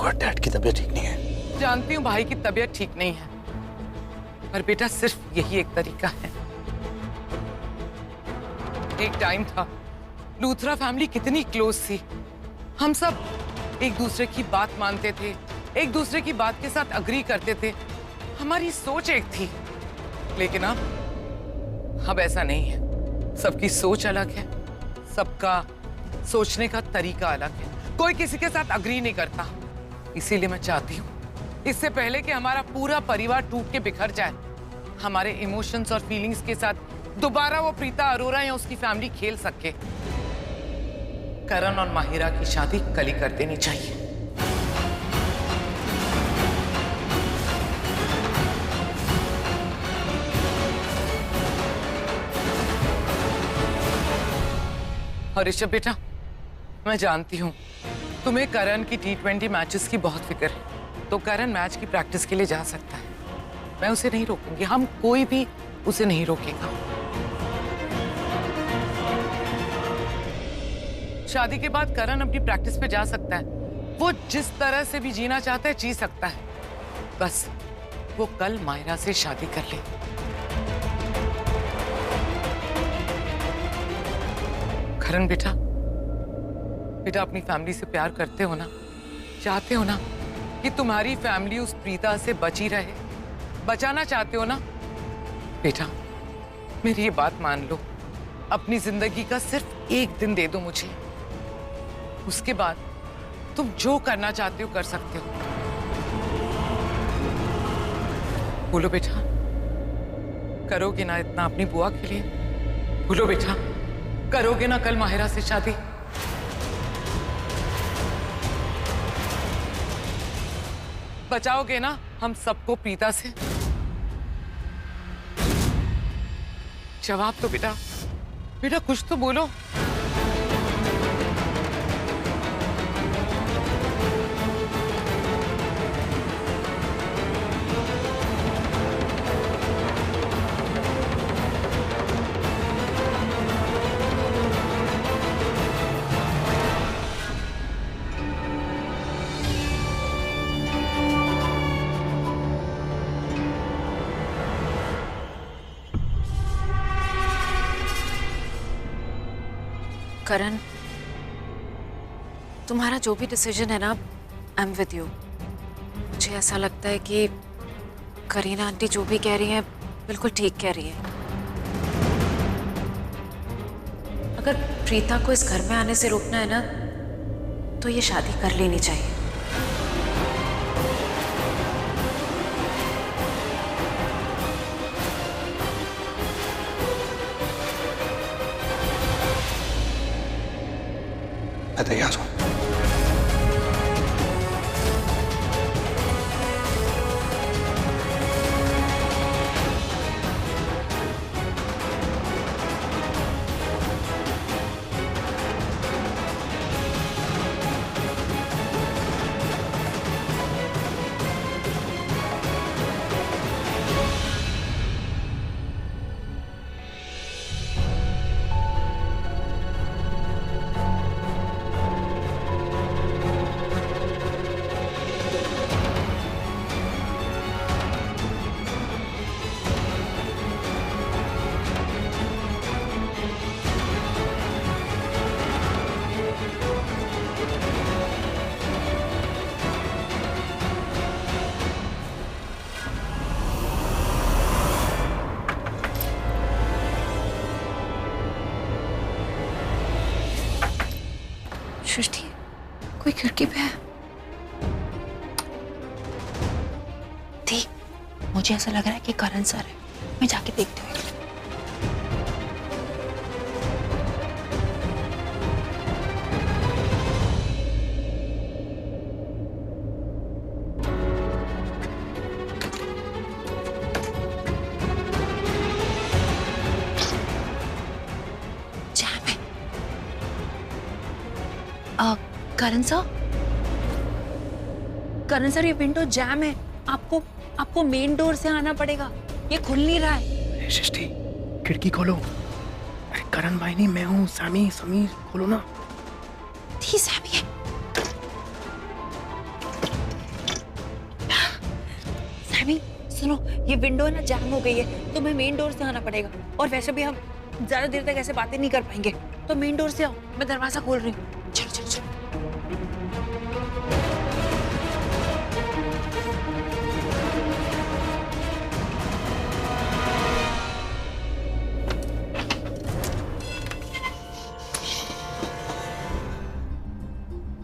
और डैड की तबीयत ठीक नहीं है। जानती हूँ भाई की तबीयत ठीक नहीं है, पर बेटा सिर्फ यही एक तरीका है। एक टाइम था लूथरा फैमिली कितनी क्लोज थी। हम सब एक दूसरे की बात मानते थे, एक दूसरे की बात के साथ अग्री करते थे। हमारी सोच एक थी। लेकिन अब ऐसा नहीं है। सबकी सोच अलग है, सबका सोचने का तरीका अलग है। कोई किसी के साथ अग्री नहीं करता। इसीलिए मैं चाहती हूँ इससे पहले कि हमारा पूरा परिवार टूट के बिखर जाए, हमारे इमोशंस और फीलिंग्स के साथ दोबारा वो प्रीता अरोरा या उसकी फैमिली खेल सके। करण और माहिरा की शादी कल ही कर देनी चाहिए। और ऋषभ बेटा, मैं जानती हूँ तुम्हें करण की T20 मैचेस की बहुत फिक्र है, तो करण मैच की प्रैक्टिस के लिए जा सकता है। मैं उसे नहीं रोकूंगी, हम कोई भी उसे नहीं रोकेगा। शादी के बाद करण अपनी प्रैक्टिस पे जा सकता है। वो जिस तरह से भी जीना चाहता है जी सकता है। बस वो कल मायरा से शादी कर ले। करण बेटा, बेटा अपनी फैमिली से प्यार करते हो ना, चाहते हो ना कि तुम्हारी फैमिली उस प्रीता से बची रहे, बचाना चाहते हो ना? बेटा मेरी ये बात मान लो, अपनी जिंदगी का सिर्फ एक दिन दे दो मुझे। उसके बाद तुम जो करना चाहते हो कर सकते हो। बोलो बेटा, करोगे ना इतना अपनी बुआ के लिए? बोलो बेटा, करोगे ना कल माहिरा से शादी? बचाओगे ना हम सबको प्रीता से? जवाब तो बेटा, बेटा कुछ तो बोलो। करण, तुम्हारा जो भी डिसीजन है ना, आई एम विद यू। मुझे ऐसा लगता है कि करीना आंटी जो भी कह रही है बिल्कुल ठीक कह रही है। अगर प्रीता को इस घर में आने से रोकना है ना, तो ये शादी कर लेनी चाहिए। मैं तैयार हूं। सृष्टि, कोई खिड़की पे है? दी, मुझे ऐसा लग रहा है कि करण सर है। मैं जाके देखती हूँ। करण सर, ये विंडो जैम है। आपको मेन डोर से आना पड़ेगा। ये खुल नहीं रहा है। अरे सृष्टि, खिड़की खोलो। अरे करण भाई नहीं, मैं हूँ। सामी, समीर, खोलो ना। ठीक सैमी है। जमीन सुनो, ये विंडो ना जैम हो गई है, तो मैं मेन डोर से आना पड़ेगा। और वैसे भी हम ज्यादा देर तक ऐसे बातें नहीं कर पाएंगे, तो मेन डोर से आओ, मैं दरवाजा खोल रही हूँ। चलो चलो चलो।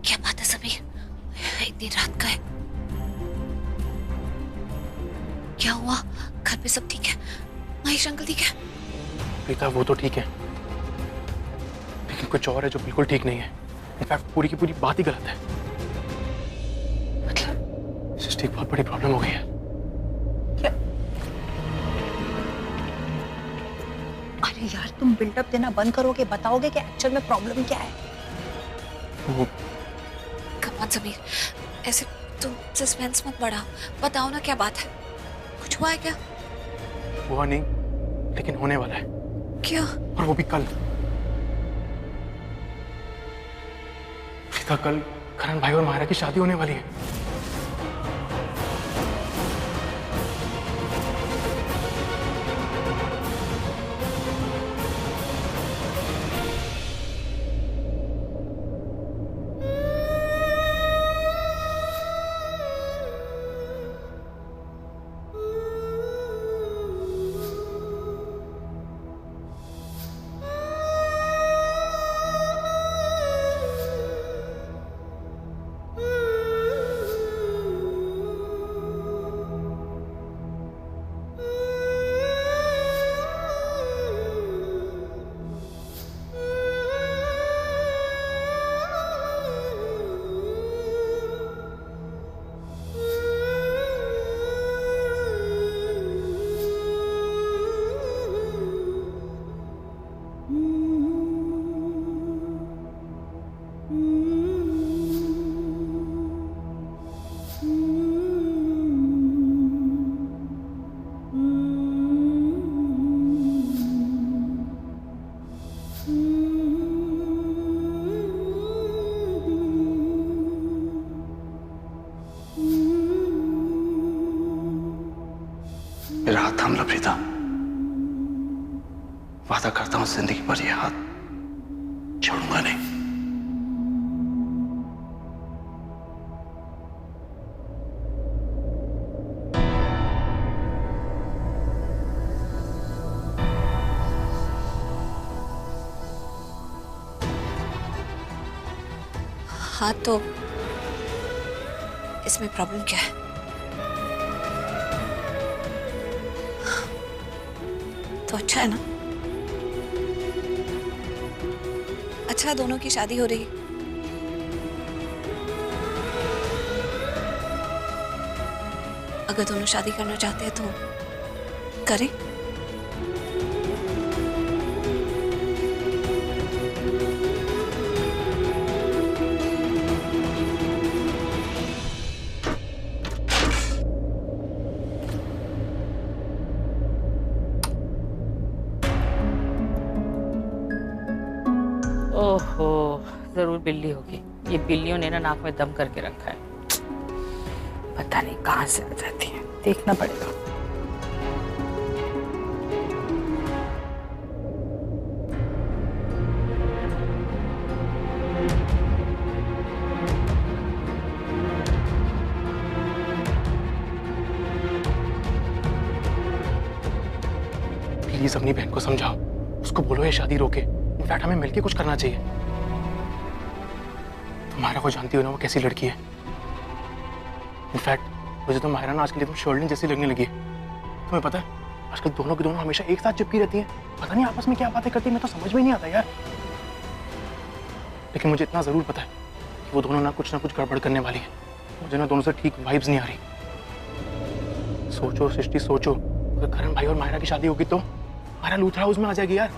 क्या बात है समीर, इतनी रात का है, क्या हुआ? घर पे सब ठीक है? महेश अंकल ठीक है? प्रीता वो तो ठीक है, लेकिन कुछ और है जो बिल्कुल ठीक नहीं है। इनफैक्ट पूरी की पूरी बात ही गलत है। मतलब सृष्टि, बहुत बड़ी प्रॉब्लम हो गई है। क्या? अरे यार, तुम बिल्डअप देना बंद करोगे, बताओगे कि एक्चुअल में प्रॉब्लम क्या है? वो कम ऑन समीर, ऐसे तुम सस्पेंस मत बढ़ाओ, बताओ ना क्या बात है, कुछ हुआ है क्या? हुआ नहीं, लेकिन होने वाला है। क्या? और वो भी कल। प्रीता, कल करण भाई और मायरा की शादी होने वाली है। मेरा हाथ थाम लो प्रीता। वादा करता हूं जिंदगी भर ये हाथ छोड़ूंगा नहीं। हाँ तो इसमें प्रॉब्लम क्या है? तो अच्छा है ना? अच्छा, दोनों की शादी हो रही है। अगर दोनों शादी करना चाहते हैं तो करें। ओहो, जरूर बिल्ली होगी। ये बिल्लियों ने ना नाक में दम करके रखा है, पता नहीं कहां से आ जाती है, देखना पड़ेगा। प्लीज अपनी बहन को समझाओ, उसको बोलो ये शादी रोके। इनफैक्ट हमें मिलके कुछ करना चाहिए। तुम मायरा को जानती हो ना, वो कैसी लड़की है। इनफैक्ट मुझे तो मायरा ना आज के लिए तुम शर्लिन जैसी लगने लगी है। तुम्हें पता है आजकल दोनों की दोनों हमेशा एक साथ चिपकी रहती हैं। पता नहीं आपस में क्या बातें करती है, मैं तो समझ में नहीं आता यार। लेकिन मुझे इतना जरूर पता है कि वो दोनों ना कुछ गड़बड़ करने वाली है। मुझे ना दोनों से ठीक वाइब्स नहीं आ रही। सोचो सृष्टि, सोचो, अगर करण भाई और मायरा की शादी होगी तो मायरा लूथरा हाउस में आ जाएगी यार।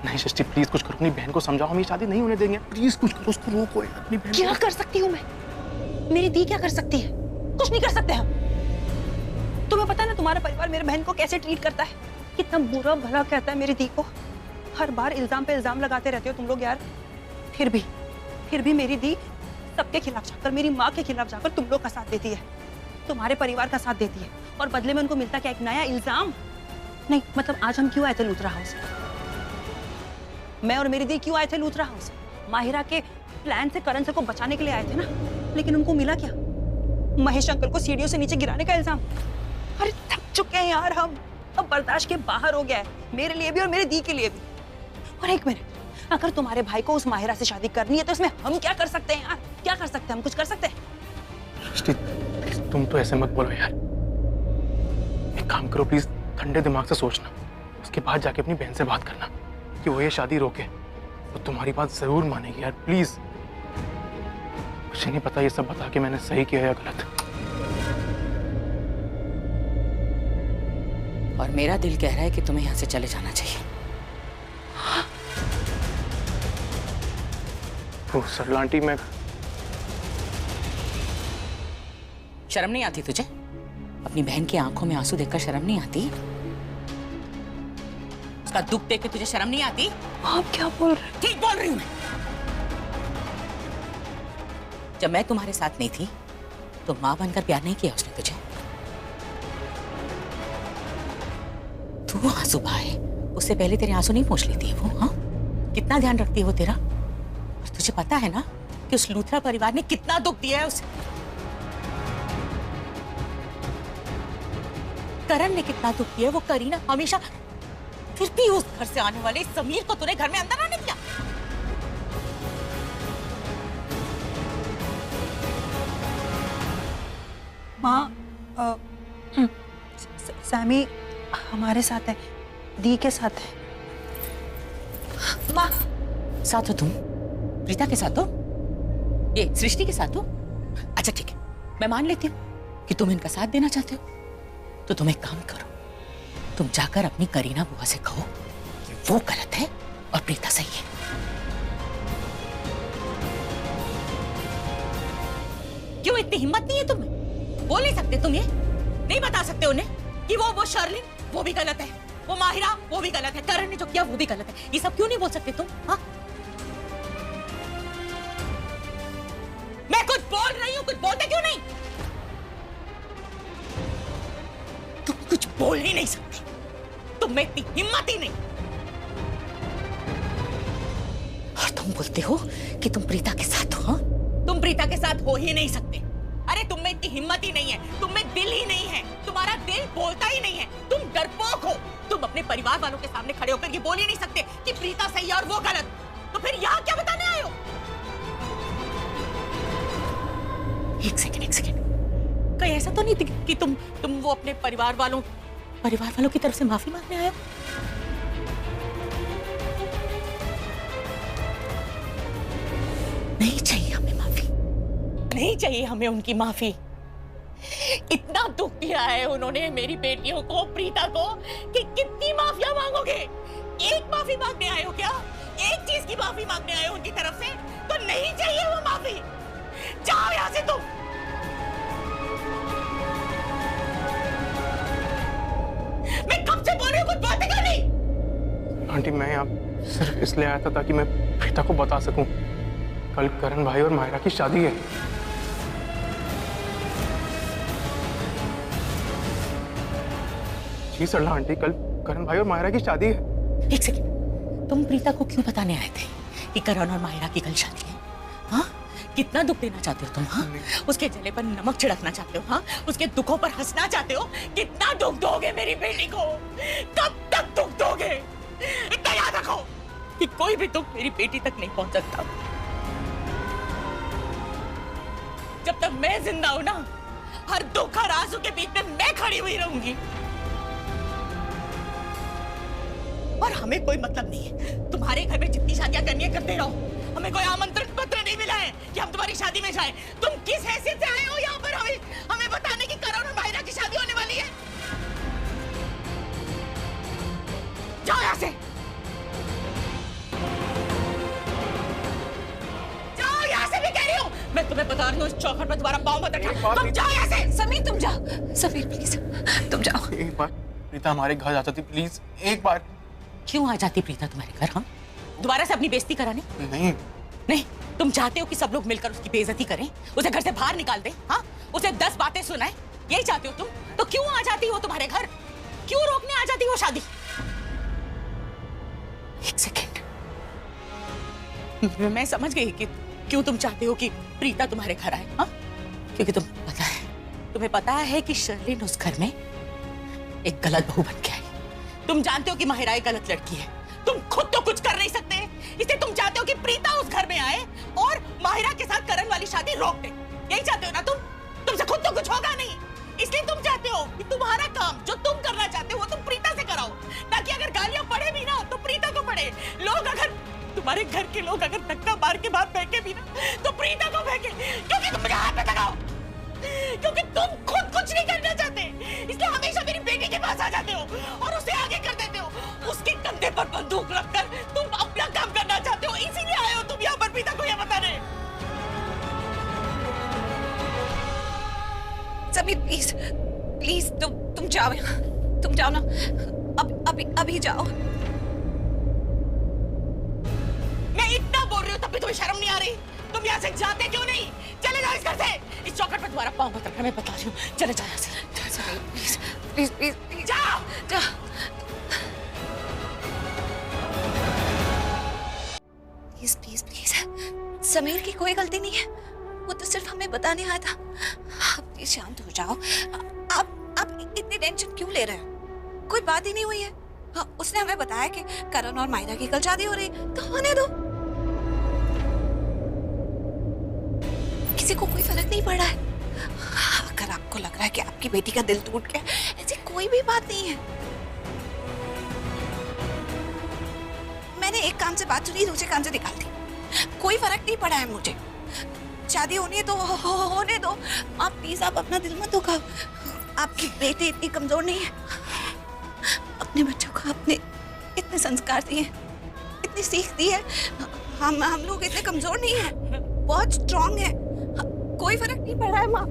नहीं सृष्टि, प्लीज कुछ करो, अपनी बहन को समझाओ, हम ये शादी नहीं होने देंगे। प्लीज कुछ करो, उसको रोको यार, अपनी बहन। क्या कर सकती हूँ मैं? मेरी दी क्या कर सकती है? कुछ नहीं कर सकते हम। तुम्हें पता है ना तुम्हारा परिवार मेरे बहन को कैसे ट्रीट करता है, कितना बुरा भला कहता है मेरी दी को। हर बार इल्जाम पे इल्जाम लगाते रहते हो तुम लोग यार। फिर भी मेरी दी सबके खिलाफ जाकर, मेरी माँ के खिलाफ जाकर तुम लोग का साथ देती है। तुम्हारे परिवार का साथ देती है और बदले में उनको मिलता क्या, एक नया इल्जाम? नहीं मतलब आज हम क्यों आए थे लूथरा हाउस? मैं और मेरी दी क्यों आए थे लूथरा हाउस? माहिरा के प्लान से करण सर को बचाने के लिए आए थे ना, लेकिन उनको मिला क्या? महेश अंकल को सीढ़ियों से नीचे गिराने का इल्जाम। अरे थक चुके हैं यार हम, अब बर्दाश्त के बाहर हो गया है, मेरे लिए भी और मेरी दी के लिए भी। और एक मिनट, अगर तुम्हारे भाई को उस माहिरा से शादी करनी है तो इसमें हम क्या कर सकते हैं यार? क्या कर सकते हैं हम? कुछ कर सकते हैं? सृष्टि तुम तो ऐसे मत बोलो यार। एक काम करो प्लीज, ठंडे दिमाग से सोचना, उसके बाद जाके अपनी बहन से बात करना कि वो ये शादी रोके। वो तुम्हारी बात जरूर मानेगी यार, प्लीज। मुझे नहीं पता ये सब बता के मैंने सही किया या गलत। और मेरा दिल कह रहा है कि तुम्हें यहाँ से चले जाना चाहिए। ओ सरला आंटी, मैं शर्म नहीं आती तुझे? अपनी बहन की आंखों में आंसू देखकर शर्म नहीं आती? उसका दुख देख के तुझे शर्म नहीं आती? आप क्या बोल रहे हैं? ठीक बोल रही हूं मैं। जब मैं तुम्हारे साथ नहीं थी तो मां बनकर प्यार नहीं किया उसने तुझे? तू आंसू बहाए उससे पहले तेरे आंसू नहीं पोंछ लेती है वो? हाँ, कितना ध्यान रखती है वो तेरा। और तुझे पता है ना कि उस लूथरा परिवार ने कितना दुख दिया है उसे। करण ने कितना दुख दिया, वो करीना हमेशा, फिर भी उस घर से आने वाले समीर को तूने घर में अंदर आने दिया। माँ, सैमी हमारे साथ है, दी के साथ है। माँ साथ हो तुम? प्रीता के साथ हो? ये सृष्टि के साथ हो? अच्छा ठीक है, मैं मान लेती हूँ कि तुम इनका साथ देना चाहते हो। तो तुम एक काम करो, तुम जाकर अपनी करीना बुआ से कहो कि वो गलत है और प्रीता सही है। क्यों इतनी हिम्मत नहीं है तुम्हें? बोल नहीं सकते तुम? ये नहीं बता सकते उन्हें कि वो शर्लिन वो भी गलत है, वो माहिरा वो भी गलत है, करण ने जो किया वो भी गलत है? ये सब क्यों नहीं बोल सकते तुम? हाँ, मैं कुछ बोल रही हूँ, कुछ बोलते क्यों नहीं? तुम कुछ बोल ही नहीं सकती, तुम में इतनी हिम्मत ही नहीं। और तुम बोलते हो कि तुम प्रीता के साथ हो? हाँ, तुम प्रीता के साथ हो ही नहीं सकते। अरे तुम में इतनी हिम्मत ही नहीं है, तुम में दिल ही नहीं है, तुम्हारा दिल बोलता ही नहीं है, तुम डरपोक हो। तुम अपने परिवार वालों के सामने खड़े होकर ये बोल ही नहीं सकते कि प्रीता सही है और वो गलत। तो फिर यहाँ क्या बताने आए हो? एक सेकंड, कहीं ऐसा तो नहीं कि तुम वो अपने परिवार वालों की तरफ से माफी मांगने आए हो? नहीं चाहिए हमें माफी, नहीं चाहिए हमें उनकी माफी। इतना दुख दिया है उन्होंने मेरी बेटियों को, प्रीता को, कि कितनी माफिया मांगोगे? एक माफी मांगने आए हो क्या? एक चीज की माफी मांगने आए हो उनकी तरफ से? तो नहीं चाहिए वो माफी, जाओ यहां से तुम। मैं कब से बोल रही हूँ, कुछ बोलते क्यों नहीं? आंटी मैं यहाँ सिर्फ इसलिए आया था ताकि मैं प्रीता को बता सकूं कल करण भाई और माहिरा की शादी है। जी सरला आंटी, कल करण भाई और माहिरा की शादी है। एक सेकंड, तुम प्रीता को क्यों बताने आए थे कि करण और माहिरा की कल शादी है? हाँ, कितना दुख देना चाहते हो तुम? हाँ, उसके जले पर नमक छिड़कना चाहते हो? हाँ, उसके दुखों पर हंसना चाहते हो? कितना दुख दोगे मेरी बेटी को? कब तक दुख दोगे? इतना याद रखो कि कोई भी दुख मेरी बेटी तक नहीं पहुंच सकता। जब तक मैं जिंदा हूं ना, हर दुख हर आंसू के बीच में मैं खड़ी हुई रहूंगी। और हमें कोई मतलब नहीं है, तुम्हारे घर में जितनी शादियां करनी है करते रहो। हमें कोई आमंत्रण पत्र नहीं मिला है कि हम तुम्हारी शादी में जाएं। तुम किस हैसियत से आए हो यहाँ पर हमें बताने की करण और माहिरा की शादी होने वाली है? जाओ यहाँ से, जाओ यहाँ से, भी कह रही हूँ। मैं तुम्हें बता रही हूँ, इस चौखट पर दोबारा पाँव मत रखना। तुम जाओ यहाँ से। समीर तुम जाओ, समीर प्लीज तुम जाओ। एक बार प्रीता हमारे घर आ जाती प्लीज, एक बार। क्यों आ जाती प्रीता तुम्हारे घर? हम दोबारा से अपनी बेइज्जती कराने? नहीं, तुम चाहते हो कि सब लोग मिलकर उसकी बेइज्जती करें, उसे घर से बाहर निकाल दें? हाँ, उसे 10 बातें सुनाएं? यही चाहते हो तुम? तो क्यों आ जाती हो तुम्हारे घर? क्यों रोकने आ जाती हो शादी? एक सेकेंड, मैं समझ गई कि क्यों तुम चाहते हो कि प्रीता तुम्हारे घर आए। हाँ, क्योंकि तुम्हें पता है कि शर्लिन उस घर में एक गलत बहू बन के आई। तुम जानते हो कि माहिरा एक गलत लड़की है। तुम खुद तो कुछ कर नहीं सकते, इसलिए तुम चाहते हो कि प्रीता उस घर में आए और माहिरा के साथ करण वाली शादी रोक दे। यही चाहते हो ना तुम? तुमसे खुद तो कुछ होगा नहीं, इसलिए तुम चाहते हो कि तुम्हारा काम जो तुम करना चाहते हो वो तुम प्रीता से कराओ, ताकि अगर गालियां पड़े भी ना तो प्रीता को पड़े। लोग अगर तुम्हारे घर के लोग अगर धक्का मार के बाहर फेंके भी ना तो प्रीता को फेंके, क्योंकि तुम मुझे हाथ में लगाओ, क्योंकि तुम खुद कुछ नहीं करना चाहते, इसलिए हमेशा मेरी बेटी के पास आ जाते हो और उसे आगे कर देते हो। उसके कंधे पर बंदूक रखकर तुम अपना काम करना चाहते हो, इसीलिए आए हो तुम यहाँ पर प्रीता को यह बताने। समीर प्लीज प्लीज तुम जाओ यहाँ, तुम जाओ ना, अभी जाओ। मैं इतना बोल रही हूँ तब भी तुम्हें शर्म नहीं आ रही? तुम यहाँ से जाते क्यों नहीं? चले जाओ इस घर से। इस चौखट पे तुम्हारा पाँव मत रखना, मैं बता रही हूँ। चले जाओ यहाँ से। प्लीज प्लीज प्लीज प्लीज जाओ जाओ। प्लीज प्लीज प्लीज, समीर की कोई गलती नहीं है, वो तो सिर्फ हमें बताने आया था। आप प्लीज शांत हो जाओ। आप इतनी टेंशन क्यों ले रहे हो? कोई बात ही नहीं हुई है। हाँ, उसने हमें बताया कि करण और मायरा की कल शादी हो रही, तो होने दो। किसी को कोई फर्क नहीं पड़ रहा है। अगर आपको लग रहा है कि आपकी बेटी का दिल टूट गया, ऐसी कोई भी बात नहीं है। मैंने एक कान से बात सुनी, दूसरे कान से निकाल दी। कोई फर्क नहीं पड़ा है मुझे। शादी होनी है तो होने दो। आप प्लीज आप अपना दिल मत दुखाओ। आपकी बेटी इतनी कमजोर नहीं है। अपने बच्चों को आपने इतने संस्कार दिए, इतनी सीख दी है। हम लोग इतने कमजोर नहीं हैं, बहुत स्ट्रांग है। कोई फर्क नहीं पड़ रहा है माँ।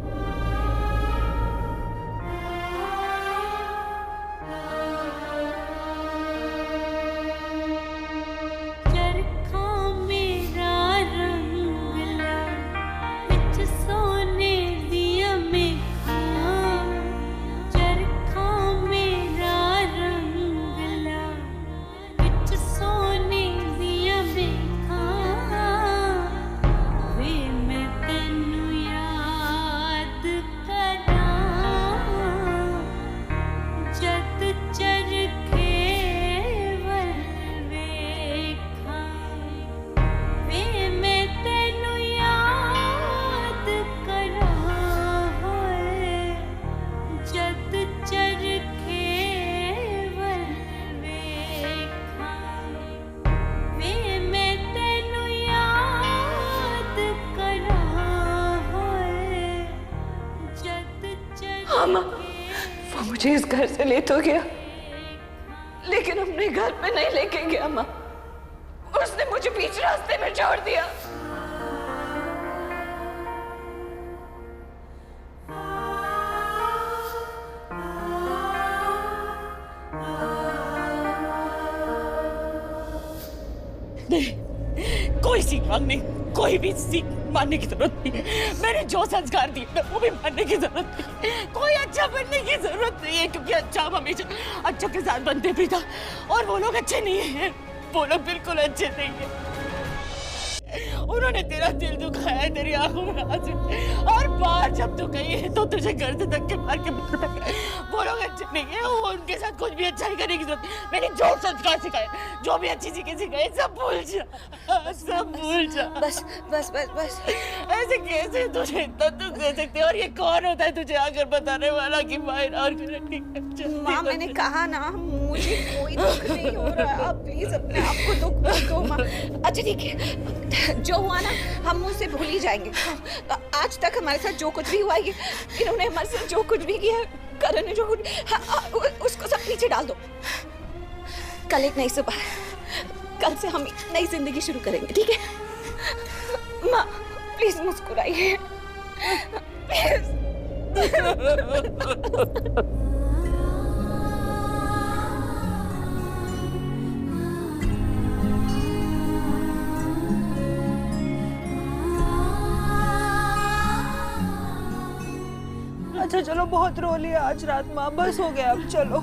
वो मुझे इस घर से ले तो गया, लेकिन अपने घर पे नहीं लेके गया माँ। उसने मुझे बीच रास्ते में छोड़ दिया। नहीं, कोई सीख मांगने, कोई भी सीख मानने की जरूरत नहीं है। मैंने जो संस्कार दिए ना वो भी मानने की जरूरत नहीं है। कोई अच्छा बनने की जरूरत नहीं है, क्योंकि अच्छा हम हमेशा अच्छों के साथ बनते प्रीता, और वो लोग अच्छे नहीं है। वो लोग बिल्कुल अच्छे नहीं है। उन्होंने तेरा दिल दुखाया है, तेरी आंखों में आंसू, और बार जब तू गई है तो तुझे घर से धक्के मार के बाहर फेंका। वो लोग अच्छे नहीं है, वो उनके साथ कुछ भी अच्छा ही करने की जरूरत नहीं। मैंने जो संस्कार सिखाए, जो भी अच्छी चीजें सिखाई, सब भूल जा, सब भूल जा। बस बस बस बस। ऐसे कैसे तुझे इतना दुख दे सकते? और ये कौन होता है तुझे आकर बताने वाला कि माहिरा और करण की माँ, मैंने कहा ना मुझे कोई दुख नहीं हो रहा। आप प्लीज अपने आप को दुख मत दो माँ। अच्छा ठीक है, जो हुआ ना हम उससे भूल ही जाएंगे। आज तक हमारे साथ जो कुछ भी हुआ है, इन्होंने हमारे साथ जो कुछ भी किया, करण ने जो कुछ, उसको सब पीछे डाल दो। कल एक नई सुबह, कल से हम नई जिंदगी शुरू करेंगे, ठीक है माँ? प्लीज मुस्कुराइए प्लीज। अच्छा चलो बहुत रो लिया आज रात माँ, बस हो गया अब चलो।